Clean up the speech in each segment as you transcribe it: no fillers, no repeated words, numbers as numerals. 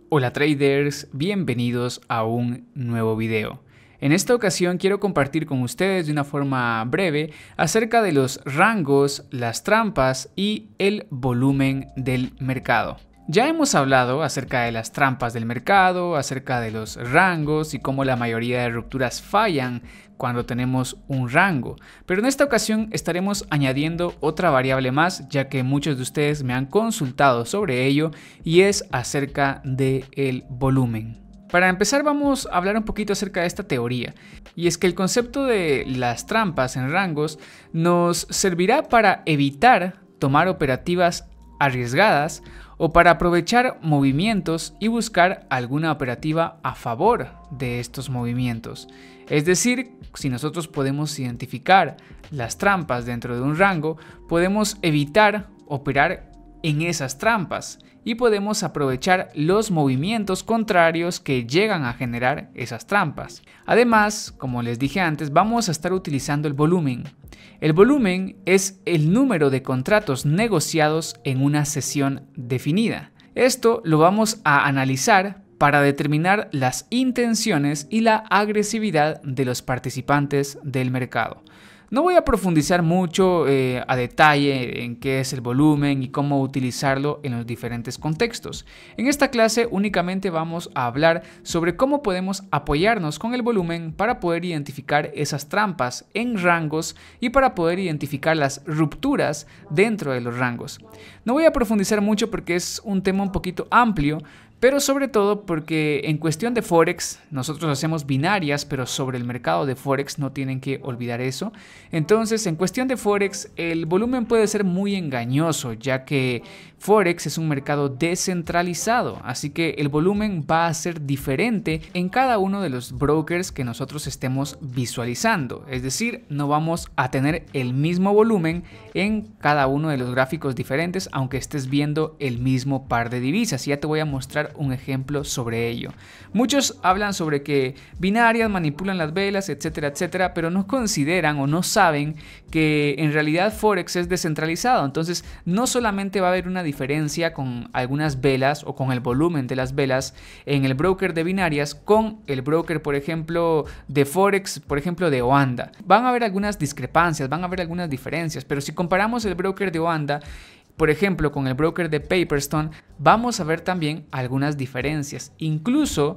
Hola traders, bienvenidos a un nuevo video. En esta ocasión quiero compartir con ustedes de una forma breve acerca de los rangos, las trampas y el volumen del mercado. Ya hemos hablado acerca de las trampas del mercado, acerca de los rangos y cómo la mayoría de rupturas fallan cuando tenemos un rango, pero en esta ocasión estaremos añadiendo otra variable más, ya que muchos de ustedes me han consultado sobre ello y es acerca del volumen. Para empezar vamos a hablar un poquito acerca de esta teoría, y es que el concepto de las trampas en rangos nos servirá para evitar tomar operativas arriesgadas o para aprovechar movimientos y buscar alguna operativa a favor de estos movimientos. Es decir, si nosotros podemos identificar las trampas dentro de un rango, podemos evitar operar en esas trampas y podemos aprovechar los movimientos contrarios que llegan a generar esas trampas. Además, como les dije antes, vamos a estar utilizando el volumen. El volumen es el número de contratos negociados en una sesión definida. Esto lo vamos a analizar para determinar las intenciones y la agresividad de los participantes del mercado. No voy a profundizar mucho a detalle en qué es el volumen y cómo utilizarlo en los diferentes contextos. En esta clase únicamente vamos a hablar sobre cómo podemos apoyarnos con el volumen para poder identificar esas trampas en rangos y para poder identificar las rupturas dentro de los rangos. No voy a profundizar mucho porque es un tema un poquito amplio, pero sobre todo porque en cuestión de Forex nosotros hacemos binarias, pero sobre el mercado de Forex no tienen que olvidar eso. Entonces, en cuestión de Forex, el volumen puede ser muy engañoso, ya que Forex es un mercado descentralizado, así que el volumen va a ser diferente en cada uno de los brokers que nosotros estemos visualizando. Es decir, no vamos a tener el mismo volumen en cada uno de los gráficos diferentes, aunque estés viendo el mismo par de divisas. Ya te voy a mostrar un ejemplo sobre ello. Muchos hablan sobre que binarias manipulan las velas, etcétera, etcétera, pero no consideran o no saben que en realidad Forex es descentralizado. Entonces, no solamente va a haber una diferencia con algunas velas o con el volumen de las velas en el broker de binarias con el broker, por ejemplo, de Forex, por ejemplo, de Oanda. Van a haber algunas discrepancias, van a haber algunas diferencias, pero si comparamos el broker de Oanda, por ejemplo, con el broker de Paperstone, vamos a ver también algunas diferencias. Incluso,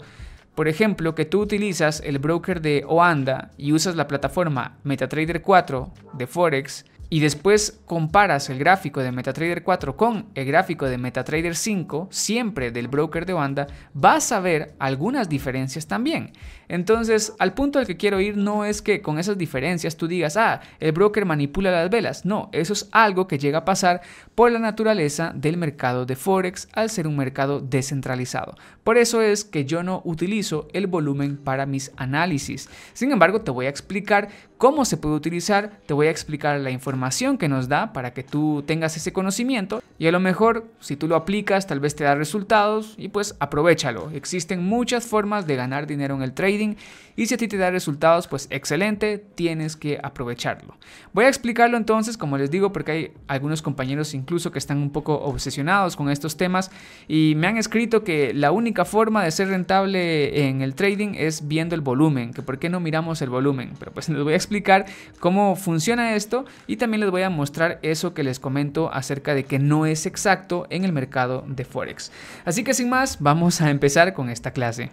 por ejemplo, que tú utilizas el broker de Oanda y usas la plataforma MetaTrader 4 de Forex y después comparas el gráfico de MetaTrader 4 con el gráfico de MetaTrader 5, siempre del broker de Oanda, vas a ver algunas diferencias también. Entonces, al punto al que quiero ir no es que con esas diferencias tú digas, el broker manipula las velas. No, eso es algo que llega a pasar por la naturaleza del mercado de Forex al ser un mercado descentralizado. Por eso es que yo no utilizo el volumen para mis análisis. Sin embargo, te voy a explicar cómo se puede utilizar, te voy a explicar la información que nos da para que tú tengas ese conocimiento y a lo mejor si tú lo aplicas tal vez te da resultados y pues aprovéchalo. Existen muchas formas de ganar dinero en el trading y si a ti te da resultados pues excelente, tienes que aprovecharlo. Voy a explicarlo entonces, como les digo, porque hay algunos compañeros incluso que están un poco obsesionados con estos temas y me han escrito que la única forma de ser rentable en el trading es viendo el volumen, que por qué no miramos el volumen, pero pues les voy a explicar cómo funciona esto y también les voy a mostrar eso que les comento acerca de que no es exacto en el mercado de Forex. Así que sin más, vamos a empezar con esta clase.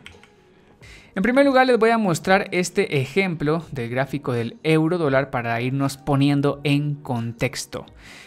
En primer lugar les voy a mostrar este ejemplo del gráfico del euro dólar para irnos poniendo en contexto.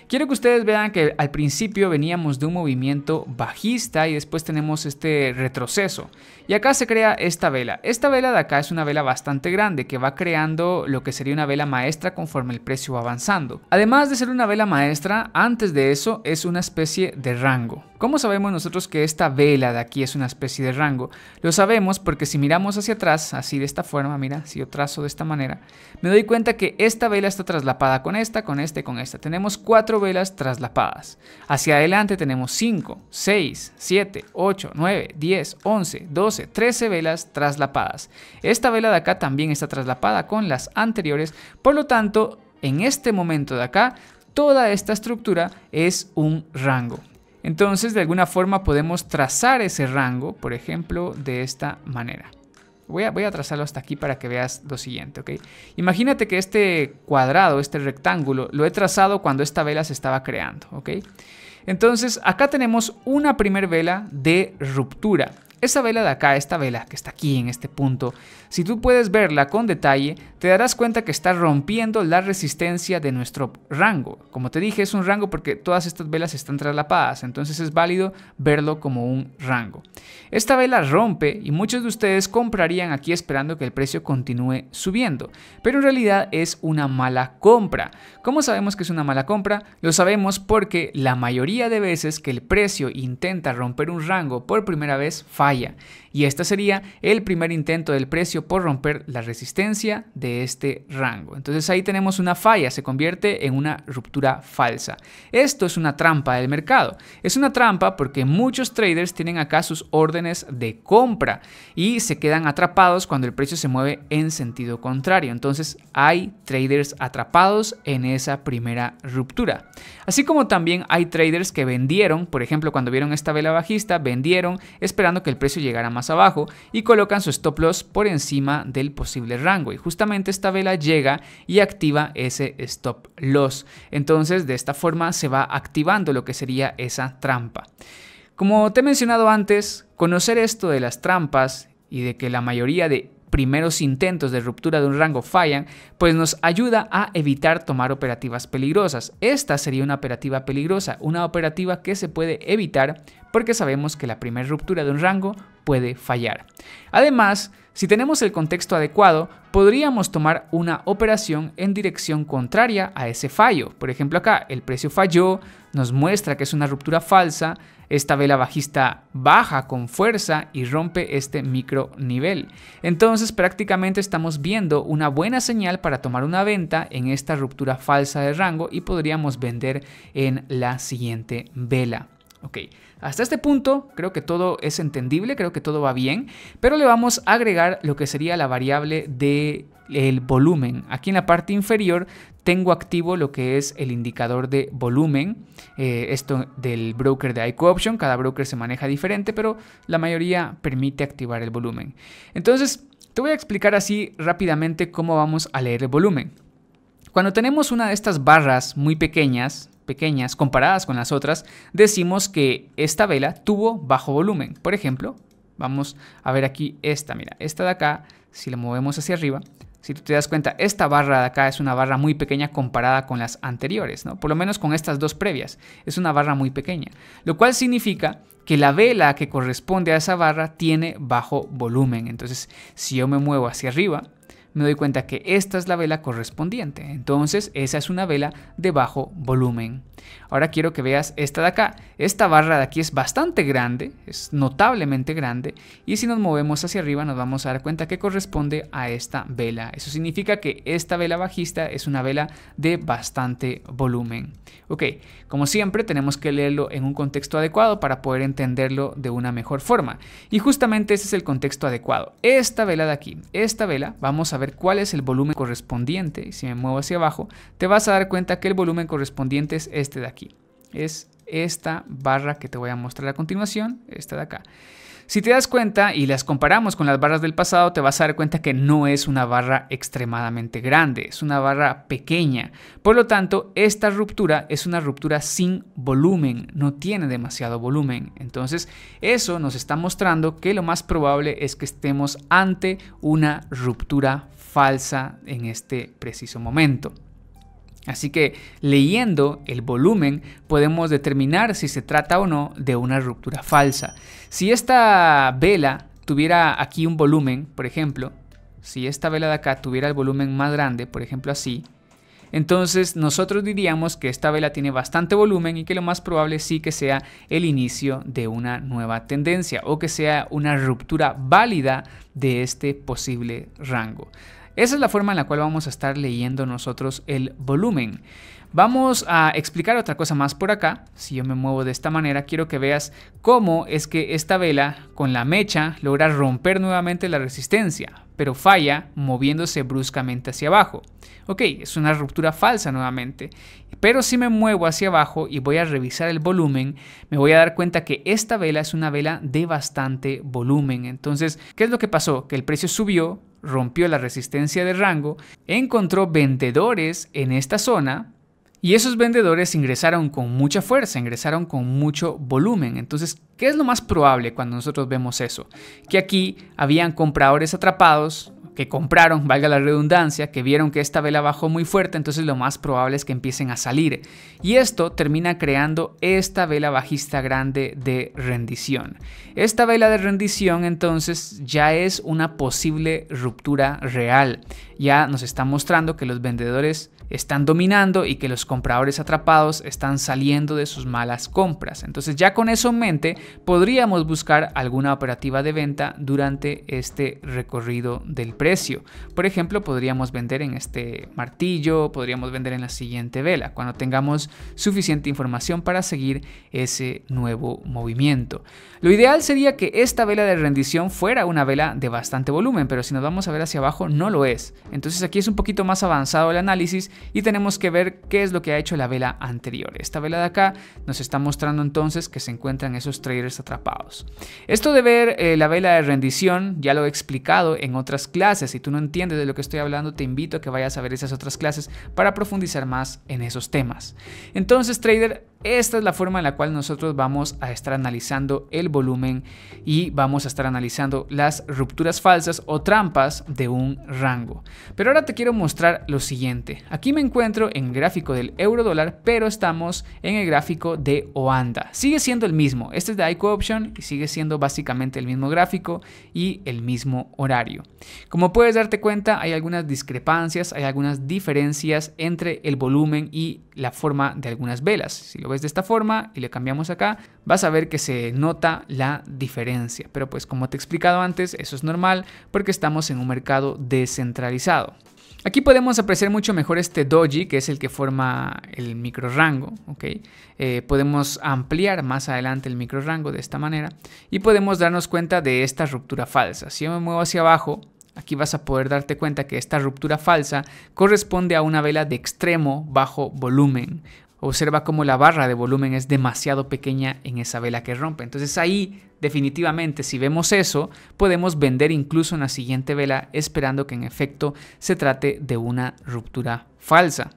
Quiero que ustedes vean que al principio veníamos de un movimiento bajista y después tenemos este retroceso. Y acá se crea esta vela. Esta vela de acá es una vela bastante grande que va creando lo que sería una vela maestra conforme el precio va avanzando. Además de ser una vela maestra, antes de eso es una especie de rango. ¿Cómo sabemos nosotros que esta vela de aquí es una especie de rango? Lo sabemos porque si miramos hacia atrás, así de esta forma, mira, si yo trazo de esta manera, me doy cuenta que esta vela está traslapada con esta, con esta y con esta. Tenemos 4 velas traslapadas. Hacia adelante tenemos 5, 6, 7, 8, 9, 10, 11, 12, 13 velas traslapadas. Esta vela de acá también está traslapada con las anteriores, por lo tanto, en este momento de acá, toda esta estructura es un rango. Entonces, de alguna forma podemos trazar ese rango, por ejemplo, de esta manera. Voy a trazarlo hasta aquí para que veas lo siguiente, ¿ok? Imagínate que este cuadrado, este rectángulo, lo he trazado cuando esta vela se estaba creando, ¿ok? Entonces, acá tenemos una primer vela de ruptura. Esa vela de acá, esta vela que está aquí en este punto, si tú puedes verla con detalle, te darás cuenta que está rompiendo la resistencia de nuestro rango. Como te dije, es un rango porque todas estas velas están traslapadas, entonces es válido verlo como un rango. Esta vela rompe y muchos de ustedes comprarían aquí esperando que el precio continúe subiendo, pero en realidad es una mala compra. ¿Cómo sabemos que es una mala compra? Lo sabemos porque la mayoría de veces que el precio intenta romper un rango por primera vez falla. Y este sería el primer intento del precio por romper la resistencia de este rango. Entonces ahí tenemos una falla, se convierte en una ruptura falsa. Esto es una trampa del mercado. Es una trampa porque muchos traders tienen acá sus órdenes de compra y se quedan atrapados cuando el precio se mueve en sentido contrario. Entonces hay traders atrapados en esa primera ruptura. Así como también hay traders que vendieron, por ejemplo, cuando vieron esta vela bajista, vendieron esperando que el precio llegara más abajo y colocan su stop loss por encima del posible rango. Y justamente esta vela llega y activa ese stop loss. Entonces, de esta forma se va activando lo que sería esa trampa. Como te he mencionado antes, conocer esto de las trampas y de que la mayoría de primeros intentos de ruptura de un rango fallan, pues nos ayuda a evitar tomar operativas peligrosas. Esta sería una operativa peligrosa, una operativa que se puede evitar porque sabemos que la primera ruptura de un rango puede fallar. Además, si tenemos el contexto adecuado, podríamos tomar una operación en dirección contraria a ese fallo. Por ejemplo, acá el precio falló, nos muestra que es una ruptura falsa, esta vela bajista baja con fuerza y rompe este micro nivel. Entonces prácticamente estamos viendo una buena señal para tomar una venta en esta ruptura falsa de rango y podríamos vender en la siguiente vela. Ok, hasta este punto creo que todo es entendible, creo que todo va bien, pero le vamos a agregar lo que sería la variable del volumen. Aquí en la parte inferior tengo activo lo que es el indicador de volumen, esto del broker de IQ Option. Cada broker se maneja diferente, pero la mayoría permite activar el volumen. Entonces te voy a explicar así rápidamente cómo vamos a leer el volumen. Cuando tenemos una de estas barras muy pequeñas comparadas con las otras, decimos que esta vela tuvo bajo volumen. Por ejemplo, vamos a ver aquí esta, mira, esta de acá, si la movemos hacia arriba, si tú te das cuenta, esta barra de acá es una barra muy pequeña comparada con las anteriores, ¿no? Por lo menos con estas dos previas, es una barra muy pequeña, lo cual significa que la vela que corresponde a esa barra tiene bajo volumen. Entonces, si yo me muevo hacia arriba, me doy cuenta que esta es la vela correspondiente. Entonces esa es una vela de bajo volumen. Ahora quiero que veas esta de acá. Esta barra de aquí es bastante grande, es notablemente grande, y si nos movemos hacia arriba nos vamos a dar cuenta que corresponde a esta vela. Eso significa que esta vela bajista es una vela de bastante volumen. Ok, como siempre tenemos que leerlo en un contexto adecuado para poder entenderlo de una mejor forma. Y justamente ese es el contexto adecuado. Esta vela de aquí, esta vela, vamos a ver cuál es el volumen correspondiente. Si me muevo hacia abajo, te vas a dar cuenta que el volumen correspondiente es este de aquí. Es esta barra que te voy a mostrar a continuación, esta de acá. Si te das cuenta y las comparamos con las barras del pasado, te vas a dar cuenta que no es una barra extremadamente grande, es una barra pequeña. Por lo tanto, esta ruptura es una ruptura sin volumen, no tiene demasiado volumen. Entonces, eso nos está mostrando que lo más probable es que estemos ante una ruptura falsa en este preciso momento. Así que leyendo el volumen podemos determinar si se trata o no de una ruptura falsa. Si esta vela tuviera aquí un volumen, por ejemplo, si esta vela de acá tuviera el volumen más grande, por ejemplo así, entonces nosotros diríamos que esta vela tiene bastante volumen y que lo más probable sí que sea el inicio de una nueva tendencia o que sea una ruptura válida de este posible rango. Esa es la forma en la cual vamos a estar leyendo nosotros el volumen. Vamos a explicar otra cosa más por acá. Si yo me muevo de esta manera, quiero que veas cómo es que esta vela con la mecha logra romper nuevamente la resistencia. pero falla moviéndose bruscamente hacia abajo. Ok, es una ruptura falsa nuevamente, pero si me muevo hacia abajo y voy a revisar el volumen, me voy a dar cuenta que esta vela es una vela de bastante volumen. Entonces, ¿qué es lo que pasó? Que el precio subió, rompió la resistencia de rango, encontró vendedores en esta zona y esos vendedores ingresaron con mucha fuerza, ingresaron con mucho volumen. Entonces, ¿qué es lo más probable cuando nosotros vemos eso? Que aquí habían compradores atrapados, que compraron, valga la redundancia, que vieron que esta vela bajó muy fuerte, entonces lo más probable es que empiecen a salir. Y esto termina creando esta vela bajista grande de rendición. Esta vela de rendición entonces ya es una posible ruptura real. Ya nos está mostrando que los vendedores están dominando y que los compradores atrapados están saliendo de sus malas compras. Entonces ya con eso en mente podríamos buscar alguna operativa de venta durante este recorrido del precio. Por ejemplo, podríamos vender en este martillo, podríamos vender en la siguiente vela, cuando tengamos suficiente información para seguir ese nuevo movimiento. Lo ideal sería que esta vela de rendición fuera una vela de bastante volumen, pero si nos vamos a ver hacia abajo no lo es. Entonces aquí es un poquito más avanzado el análisis y tenemos que ver qué es lo que ha hecho la vela anterior. Esta vela de acá nos está mostrando entonces que se encuentran esos traders atrapados. Esto de ver la vela de rendición ya lo he explicado en otras clases. Si tú no entiendes de lo que estoy hablando, te invito a que vayas a ver esas otras clases para profundizar más en esos temas. Entonces, trader, esta es la forma en la cual nosotros vamos a estar analizando el volumen y vamos a estar analizando las rupturas falsas o trampas de un rango. Pero ahora te quiero mostrar lo siguiente. Aquí me encuentro en el gráfico del euro dólar, pero estamos en el gráfico de Oanda. Sigue siendo el mismo. Este es de IQ Option y sigue siendo básicamente el mismo gráfico y el mismo horario. Como puedes darte cuenta, hay algunas discrepancias, hay algunas diferencias entre el volumen y la forma de algunas velas. Si lo ves de esta forma y le cambiamos acá, vas a ver que se nota la diferencia. Pero pues como te he explicado antes, eso es normal porque estamos en un mercado descentralizado. Aquí podemos apreciar mucho mejor este doji, que es el que forma el micro rango. ¿Okay? Podemos ampliar más adelante el micro rango de esta manera y podemos darnos cuenta de esta ruptura falsa. Si yo me muevo hacia abajo, aquí vas a poder darte cuenta que esta ruptura falsa corresponde a una vela de extremo bajo volumen. Observa cómo la barra de volumen es demasiado pequeña en esa vela que rompe. Entonces ahí definitivamente, si vemos eso, podemos vender incluso en la siguiente vela esperando que en efecto se trate de una ruptura falsa.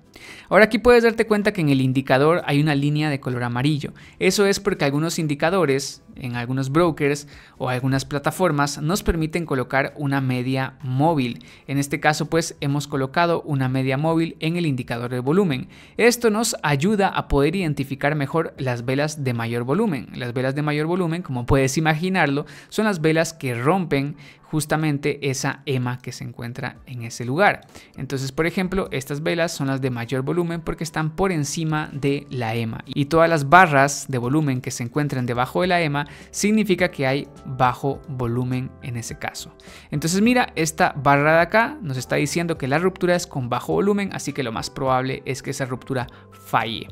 Ahora aquí puedes darte cuenta que en el indicador hay una línea de color amarillo. Eso es porque algunos indicadores en algunos brokers o algunas plataformas nos permiten colocar una media móvil. En este caso pues hemos colocado una media móvil en el indicador de volumen. Esto nos ayuda a poder identificar mejor las velas de mayor volumen. Las velas de mayor volumen, como puedes imaginarlo, son las velas que rompen justamente esa EMA que se encuentra en ese lugar. Entonces, por ejemplo, estas velas son las de mayor volumen porque están por encima de la EMA y todas las barras de volumen que se encuentran debajo de la EMA significa que hay bajo volumen en ese caso. Entonces mira, esta barra de acá nos está diciendo que la ruptura es con bajo volumen, así que lo más probable es que esa ruptura falle.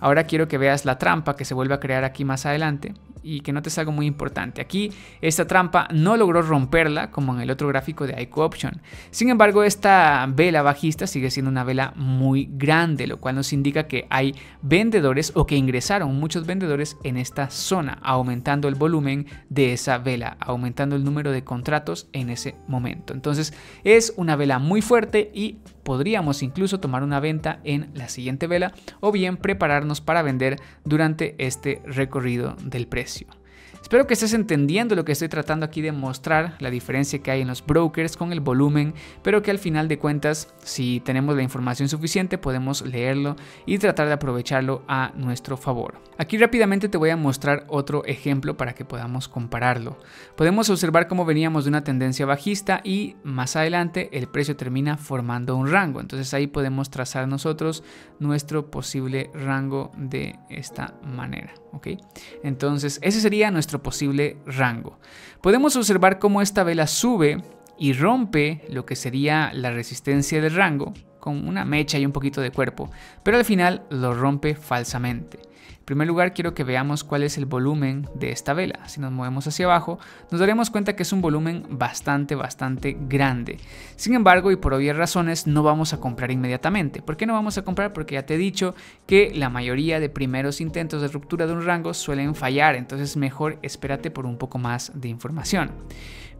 Ahora quiero que veas la trampa que se vuelve a crear aquí más adelante y que notes algo muy importante. Aquí esta trampa no logró romperla como en el otro gráfico de IQ Option. Sin embargo, esta vela bajista sigue siendo una vela muy grande, lo cual nos indica que hay vendedores o que ingresaron muchos vendedores en esta zona, aumentando el volumen de esa vela, aumentando el número de contratos en ese momento. Entonces es una vela muy fuerte y podríamos incluso tomar una venta en la siguiente vela o bien prepararnos para vender durante este recorrido del precio. Espero que estés entendiendo lo que estoy tratando aquí de mostrar, la diferencia que hay en los brokers con el volumen, pero que al final de cuentas, si tenemos la información suficiente, podemos leerlo y tratar de aprovecharlo a nuestro favor. Aquí rápidamente te voy a mostrar otro ejemplo para que podamos compararlo. Podemos observar cómo veníamos de una tendencia bajista y más adelante el precio termina formando un rango. Entonces ahí podemos trazar nosotros nuestro posible rango de esta manera. ¿Okay? Entonces ese sería nuestro posible rango. Podemos observar cómo esta vela sube y rompe lo que sería la resistencia del rango con una mecha y un poquito de cuerpo, pero al final lo rompe falsamente. En primer lugar, quiero que veamos cuál es el volumen de esta vela. Si nos movemos hacia abajo, nos daremos cuenta que es un volumen bastante grande. Sin embargo, y por obvias razones, no vamos a comprar inmediatamente. ¿Por qué no vamos a comprar? Porque ya te he dicho que la mayoría de primeros intentos de ruptura de un rango suelen fallar, entonces mejor espérate por un poco más de información.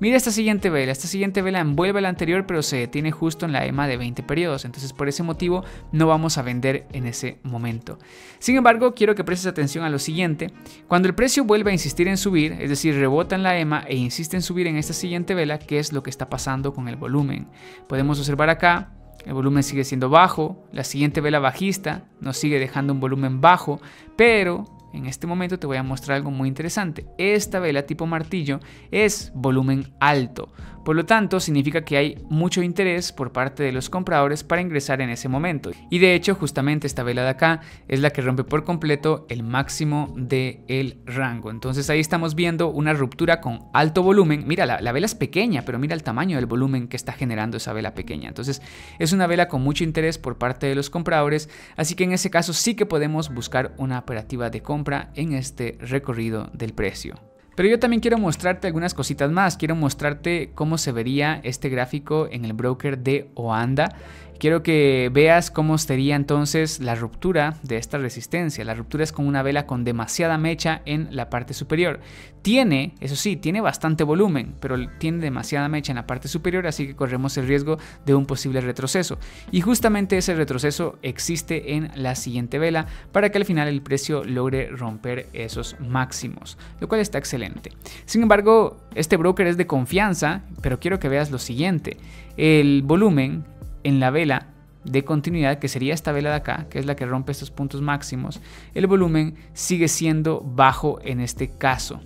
Mira esta siguiente vela envuelve la anterior pero se detiene justo en la EMA de 20 periodos, entonces por ese motivo no vamos a vender en ese momento. Sin embargo, quiero que prestes atención a lo siguiente: cuando el precio vuelve a insistir en subir, es decir, rebota en la EMA e insiste en subir en esta siguiente vela, ¿qué es lo que está pasando con el volumen? Podemos observar acá. El volumen sigue siendo bajo, la siguiente vela bajista nos sigue dejando un volumen bajo, pero en este momento te voy a mostrar algo muy interesante. Esta vela tipo martillo es volumen alto, por lo tanto significa que hay mucho interés por parte de los compradores para ingresar en ese momento. Y de hecho justamente esta vela de acá es la que rompe por completo el máximo del rango. Entonces ahí estamos viendo una ruptura con alto volumen. Mira, la vela es pequeña, pero mira el tamaño del volumen que está generando esa vela pequeña. Entonces es una vela con mucho interés por parte de los compradores, así que en ese caso sí que podemos buscar una operativa de compra en este recorrido del precio. Pero yo también quiero mostrarte algunas cositas más. Quiero mostrarte cómo se vería este gráfico en el broker de Oanda. Quiero que veas cómo sería entonces la ruptura de esta resistencia. La ruptura es con una vela con demasiada mecha en la parte superior. Tiene, eso sí, tiene bastante volumen, pero tiene demasiada mecha en la parte superior, así que corremos el riesgo de un posible retroceso. Y justamente ese retroceso existe en la siguiente vela para que al final el precio logre romper esos máximos, lo cual está excelente. Sin embargo, este broker es de confianza, pero quiero que veas lo siguiente. El volumen en la vela de continuidad, que sería esta vela de acá, que es la que rompe estos puntos máximos, el volumen sigue siendo bajo en este caso.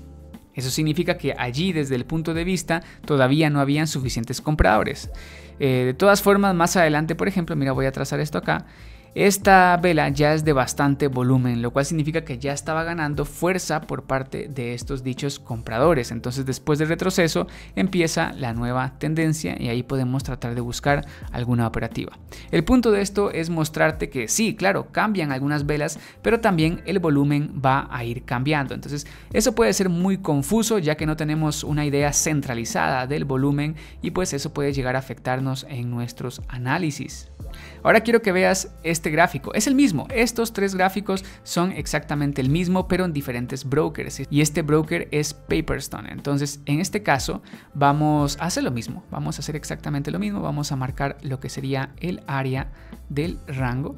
Eso significa que allí, desde el punto de vista, todavía no habían suficientes compradores. De todas formas, más adelante, por ejemplo, mira, voy a trazar esto acá. Esta vela ya es de bastante volumen, lo cual significa que ya estaba ganando fuerza por parte de estos dichos compradores. Entonces, después del retroceso empieza la nueva tendencia y ahí podemos tratar de buscar alguna operativa. El punto de esto es mostrarte que sí, claro, cambian algunas velas, pero también el volumen va a ir cambiando. Entonces, eso puede ser muy confuso ya que no tenemos una idea centralizada del volumen y pues eso puede llegar a afectarnos en nuestros análisis. Ahora quiero que veas este gráfico. Es el mismo. Estos tres gráficos son exactamente el mismo, pero en diferentes brokers. Y este broker es Paperstone. Entonces, en este caso, vamos a hacer lo mismo. Vamos a hacer exactamente lo mismo. Vamos a marcar lo que sería el área del rango.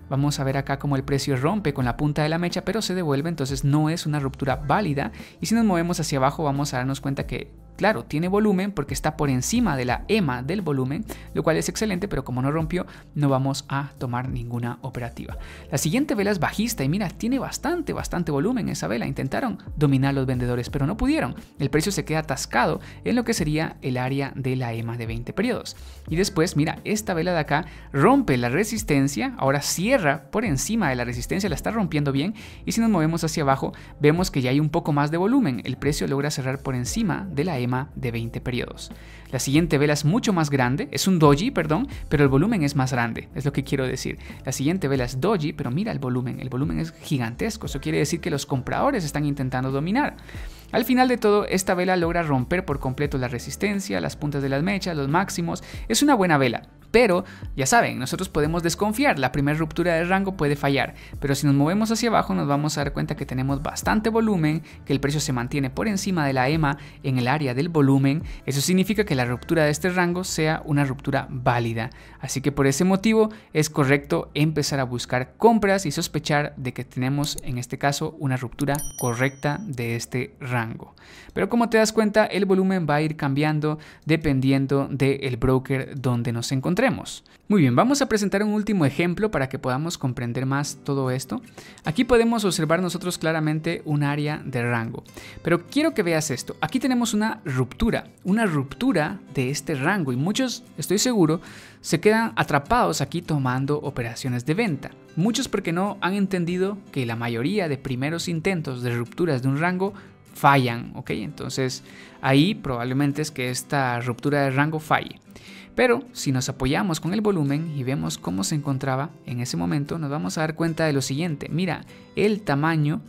Vamos a ver acá cómo el precio rompe con la punta de la mecha, pero se devuelve, entonces no es una ruptura válida. Y si nos movemos hacia abajo, vamos a darnos cuenta que, claro, tiene volumen porque está por encima de la EMA del volumen, lo cual es excelente, pero como no rompió, no vamos a tomar ninguna operativa. La siguiente vela es bajista y mira, tiene bastante volumen esa vela. Intentaron dominar los vendedores, pero no pudieron. El precio se queda atascado en lo que sería el área de la EMA de 20 periodos. Y después, mira, esta vela de acá rompe la resistencia, ahora cierra por encima de la resistencia, la está rompiendo bien, y si nos movemos hacia abajo, vemos que ya hay un poco más de volumen. El precio logra cerrar por encima de la EMA de 20 periodos. La siguiente vela es mucho más grande, es un doji, perdón, pero el volumen es más grande, es lo que quiero decir. La siguiente vela es doji, pero mira el volumen es gigantesco. Eso quiere decir que los compradores están intentando dominar. Al final de todo, esta vela logra romper por completo la resistencia, las puntas de las mechas, los máximos. Es una buena vela. Pero, ya saben, nosotros podemos desconfiar, la primera ruptura de rango puede fallar, pero si nos movemos hacia abajo nos vamos a dar cuenta que tenemos bastante volumen, que el precio se mantiene por encima de la EMA en el área del volumen. Eso significa que la ruptura de este rango sea una ruptura válida, así que por ese motivo es correcto empezar a buscar compras y sospechar de que tenemos en este caso una ruptura correcta de este rango. Pero como te das cuenta, el volumen va a ir cambiando dependiendo del broker donde nos encontremos. Muy bien, vamos a presentar un último ejemplo para que podamos comprender más todo esto. Aquí podemos observar nosotros claramente un área de rango, pero quiero que veas esto. Aquí tenemos una ruptura de este rango y muchos, estoy seguro, se quedan atrapados aquí tomando operaciones de venta. Muchos porque no han entendido que la mayoría de primeros intentos de rupturas de un rango fallan, ¿ok? Entonces ahí probablemente es que esta ruptura de rango falle. Pero si nos apoyamos con el volumen y vemos cómo se encontraba en ese momento, nos vamos a dar cuenta de lo siguiente. Mira, el tamaño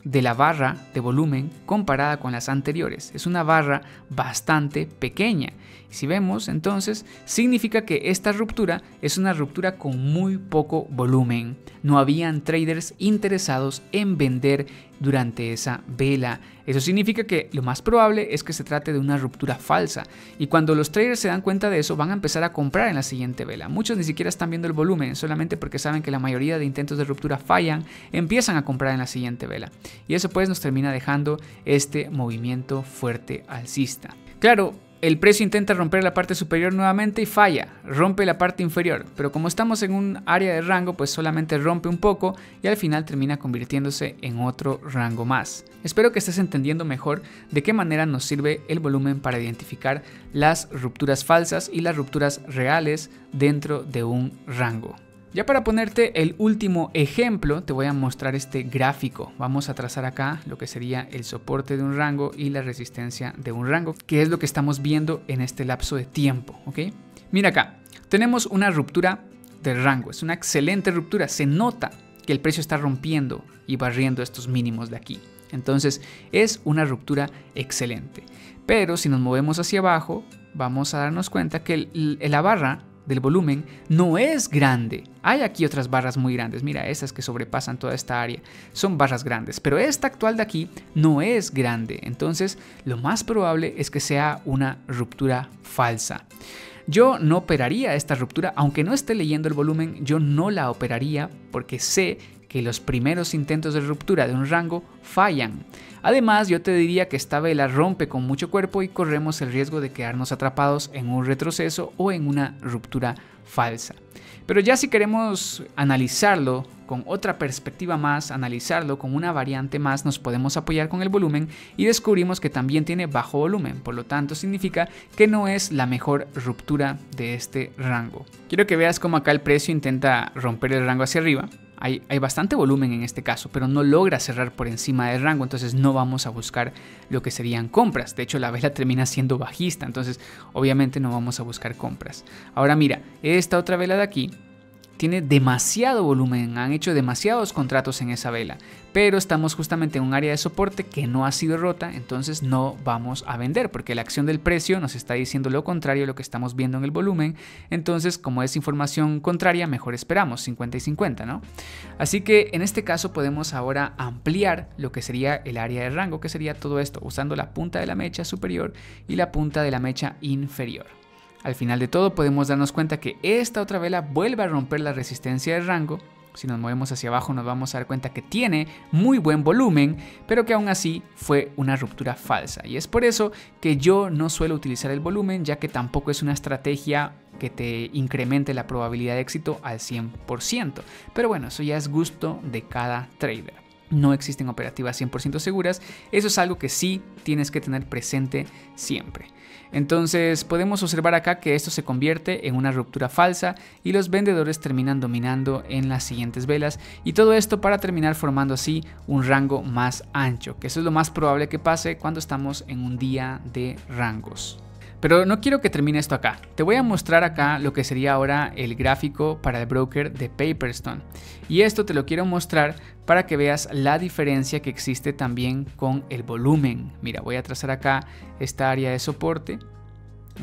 de la barra de volumen comparada con las anteriores. Es una barra bastante pequeña. Si vemos, entonces, significa que esta ruptura es una ruptura con muy poco volumen. No habían traders interesados en vender durante esa vela. Eso significa que lo más probable es que se trate de una ruptura falsa. Y cuando los traders se dan cuenta de eso, van a empezar a comprar en la siguiente vela. Muchos ni siquiera están viendo el volumen, solamente porque saben que la mayoría de intentos de ruptura fallan, empiezan a comprar en la siguiente vela. Y eso pues nos termina dejando este movimiento fuerte alcista. Claro, el precio intenta romper la parte superior nuevamente y falla, rompe la parte inferior, pero como estamos en un área de rango, pues solamente rompe un poco y al final termina convirtiéndose en otro rango más. Espero que estés entendiendo mejor de qué manera nos sirve el volumen para identificar las rupturas falsas y las rupturas reales dentro de un rango. Ya para ponerte el último ejemplo, te voy a mostrar este gráfico. Vamos a trazar acá lo que sería el soporte de un rango y la resistencia de un rango, que es lo que estamos viendo en este lapso de tiempo, ¿ok? Mira acá, tenemos una ruptura de rango. Es una excelente ruptura. Se nota que el precio está rompiendo y barriendo estos mínimos de aquí. Entonces, es una ruptura excelente. Pero si nos movemos hacia abajo, vamos a darnos cuenta que la barra del volumen no es grande. Hay aquí otras barras muy grandes, mira, esas que sobrepasan toda esta área, son barras grandes, pero esta actual de aquí no es grande, entonces lo más probable es que sea una ruptura falsa. Yo no operaría esta ruptura, aunque no esté leyendo el volumen, yo no la operaría porque sé que los primeros intentos de ruptura de un rango fallan. Además, yo te diría que esta vela rompe con mucho cuerpo y corremos el riesgo de quedarnos atrapados en un retroceso o en una ruptura falsa. Pero ya si queremos analizarlo con otra perspectiva más, analizarlo con una variante más, nos podemos apoyar con el volumen y descubrimos que también tiene bajo volumen, por lo tanto significa que no es la mejor ruptura de este rango. Quiero que veas cómo acá el precio intenta romper el rango hacia arriba. Hay bastante volumen en este caso, pero no logra cerrar por encima del rango, entonces no vamos a buscar lo que serían compras. De hecho, la vela termina siendo bajista, entonces obviamente no vamos a buscar compras. Ahora mira, esta otra vela de aquí tiene demasiado volumen, han hecho demasiados contratos en esa vela, pero estamos justamente en un área de soporte que no ha sido rota, entonces no vamos a vender porque la acción del precio nos está diciendo lo contrario a lo que estamos viendo en el volumen. Entonces, como es información contraria, mejor esperamos 50 y 50, ¿no? Así que en este caso podemos ahora ampliar lo que sería el área de rango, que sería todo esto, usando la punta de la mecha superior y la punta de la mecha inferior. Al final de todo podemos darnos cuenta que esta otra vela vuelve a romper la resistencia de rango. Si nos movemos hacia abajo nos vamos a dar cuenta que tiene muy buen volumen, pero que aún así fue una ruptura falsa. Y es por eso que yo no suelo utilizar el volumen, ya que tampoco es una estrategia que te incremente la probabilidad de éxito al 100%. Pero bueno, eso ya es gusto de cada trader. No existen operativas 100% seguras, eso es algo que sí tienes que tener presente siempre. Entonces podemos observar acá que esto se convierte en una ruptura falsa y los vendedores terminan dominando en las siguientes velas, y todo esto para terminar formando así un rango más ancho, que eso es lo más probable que pase cuando estamos en un día de rangos. Pero no quiero que termine esto acá. Te voy a mostrar acá lo que sería ahora el gráfico para el broker de Paperstone. Y esto te lo quiero mostrar para que veas la diferencia que existe también con el volumen. Mira, voy a trazar acá esta área de soporte.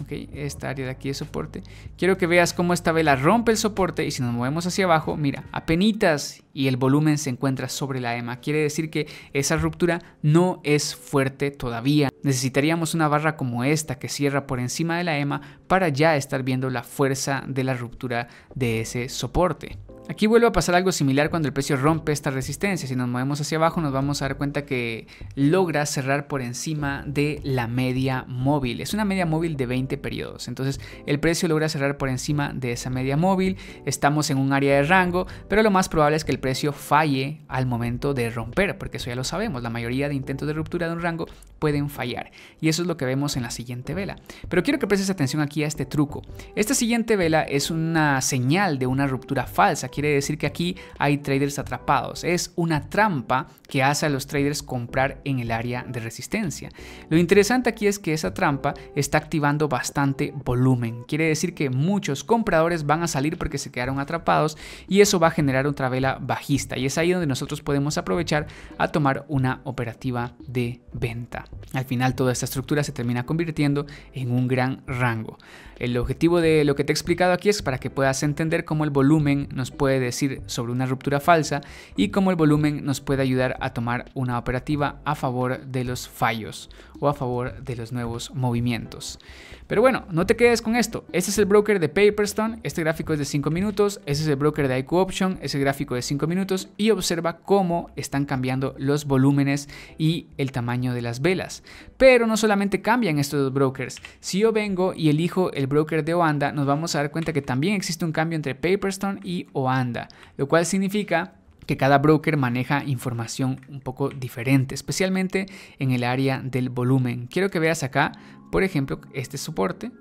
Okay, esta área de aquí de soporte. Quiero que veas cómo esta vela rompe el soporte y si nos movemos hacia abajo, mira, apenitas y el volumen se encuentra sobre la EMA. Quiere decir que esa ruptura no es fuerte todavía. Necesitaríamos una barra como esta que cierra por encima de la EMA para ya estar viendo la fuerza de la ruptura de ese soporte. Aquí vuelve a pasar algo similar cuando el precio rompe esta resistencia. Si nos movemos hacia abajo nos vamos a dar cuenta que logra cerrar por encima de la media móvil. Es una media móvil de 20 periodos. Entonces el precio logra cerrar por encima de esa media móvil. Estamos en un área de rango, pero lo más probable es que el precio falle al momento de romper, porque eso ya lo sabemos. La mayoría de intentos de ruptura de un rango pueden fallar. Y eso es lo que vemos en la siguiente vela. Pero quiero que prestes atención aquí a este truco. Esta siguiente vela es una señal de una ruptura falsa. quiere decir que aquí hay traders atrapados. Es una trampa que hace a los traders comprar en el área de resistencia. Lo interesante aquí es que esa trampa está activando bastante volumen. Quiere decir que muchos compradores van a salir porque se quedaron atrapados y eso va a generar otra vela bajista. Y es ahí donde nosotros podemos aprovechar a tomar una operativa de venta. Al final toda esta estructura se termina convirtiendo en un gran rango. El objetivo de lo que te he explicado aquí es para que puedas entender cómo el volumen nos puede decir sobre una ruptura falsa y cómo el volumen nos puede ayudar a tomar una operativa a favor de los fallos o a favor de los nuevos movimientos. Pero bueno, no te quedes con esto. Este es el broker de Paperstone, este gráfico es de 5 minutos, este es el broker de IQ Option, ese gráfico de 5 minutos y observa cómo están cambiando los volúmenes y el tamaño de las velas. Pero no solamente cambian estos dos brokers. Si yo vengo y elijo el broker de Oanda, nos vamos a dar cuenta que también existe un cambio entre Paperstone y Oanda, lo cual significa que cada broker maneja información un poco diferente, especialmente en el área del volumen. Quiero que veas acá, por ejemplo, este soporte,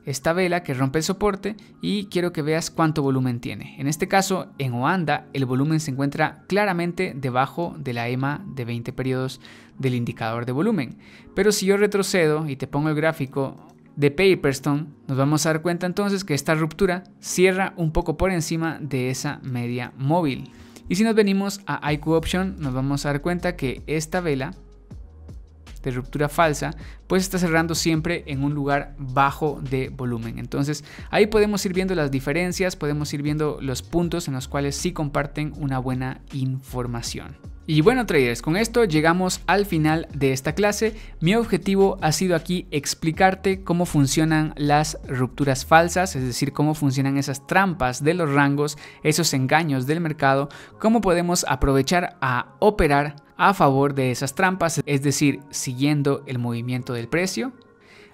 esta vela que rompe el soporte y quiero que veas cuánto volumen tiene. En este caso, en Oanda, el volumen se encuentra claramente debajo de la EMA de 20 periodos del indicador de volumen. Pero si yo retrocedo y te pongo el gráfico de Paperstone, nos vamos a dar cuenta entonces que esta ruptura cierra un poco por encima de esa media móvil. Y si nos venimos a IQ Option, nos vamos a dar cuenta que esta vela de ruptura falsa pues está cerrando siempre en un lugar bajo de volumen. Entonces ahí podemos ir viendo las diferencias, podemos ir viendo los puntos en los cuales sí comparten una buena información. Y bueno traders, con esto llegamos al final de esta clase. Mi objetivo ha sido aquí explicarte cómo funcionan las rupturas falsas, es decir, cómo funcionan esas trampas de los rangos, esos engaños del mercado, cómo podemos aprovechar a operar a favor de esas trampas, es decir, siguiendo el movimiento del precio.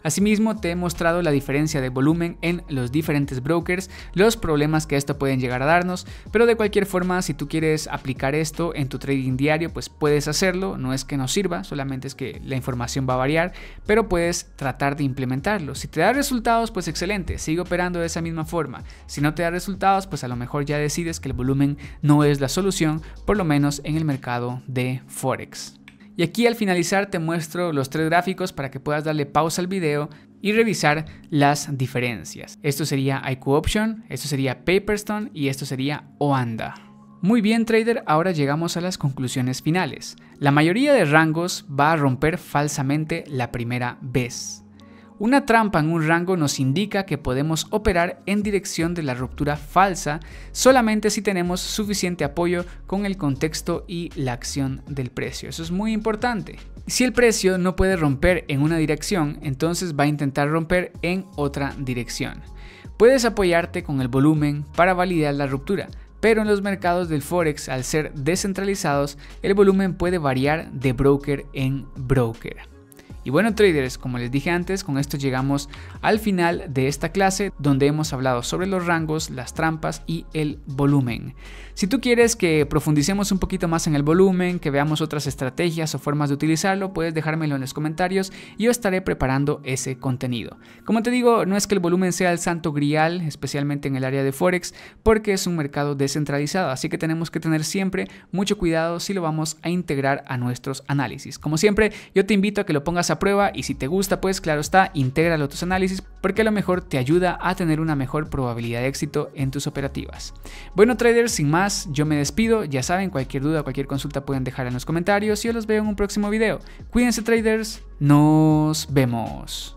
Asimismo, te he mostrado la diferencia de volumen en los diferentes brokers, los problemas que esto pueden llegar a darnos, pero de cualquier forma, si tú quieres aplicar esto en tu trading diario, pues puedes hacerlo. No es que no sirva, solamente es que la información va a variar, pero puedes tratar de implementarlo. Si te da resultados, pues excelente, sigue operando de esa misma forma. Si no te da resultados, pues a lo mejor ya decides que el volumen no es la solución, por lo menos en el mercado de Forex. Y aquí al finalizar te muestro los 3 gráficos para que puedas darle pausa al video y revisar las diferencias. Esto sería IQ Option, esto sería Paperstone y esto sería Oanda. Muy bien trader, ahora llegamos a las conclusiones finales. La mayoría de rangos va a romper falsamente la primera vez. Una trampa en un rango nos indica que podemos operar en dirección de la ruptura falsa solamente si tenemos suficiente apoyo con el contexto y la acción del precio. Eso es muy importante. Si el precio no puede romper en una dirección, entonces va a intentar romper en otra dirección. Puedes apoyarte con el volumen para validar la ruptura, pero en los mercados del Forex, al ser descentralizados, el volumen puede variar de broker en broker. Y bueno traders, como les dije antes, con esto llegamos al final de esta clase donde hemos hablado sobre los rangos, las trampas y el volumen. Si tú quieres que profundicemos un poquito más en el volumen, que veamos otras estrategias o formas de utilizarlo, puedes dejármelo en los comentarios y yo estaré preparando ese contenido. Como te digo, no es que el volumen sea el santo grial, especialmente en el área de Forex, porque es un mercado descentralizado, así que tenemos que tener siempre mucho cuidado si lo vamos a integrar a nuestros análisis. Como siempre, yo te invito a que lo pongas a prueba y si te gusta, pues claro está, intégralo a tus análisis porque a lo mejor te ayuda a tener una mejor probabilidad de éxito en tus operativas. Bueno traders, sin más, yo me despido. Ya saben, cualquier duda, cualquier consulta pueden dejar en los comentarios y yo los veo en un próximo video. Cuídense traders, nos vemos.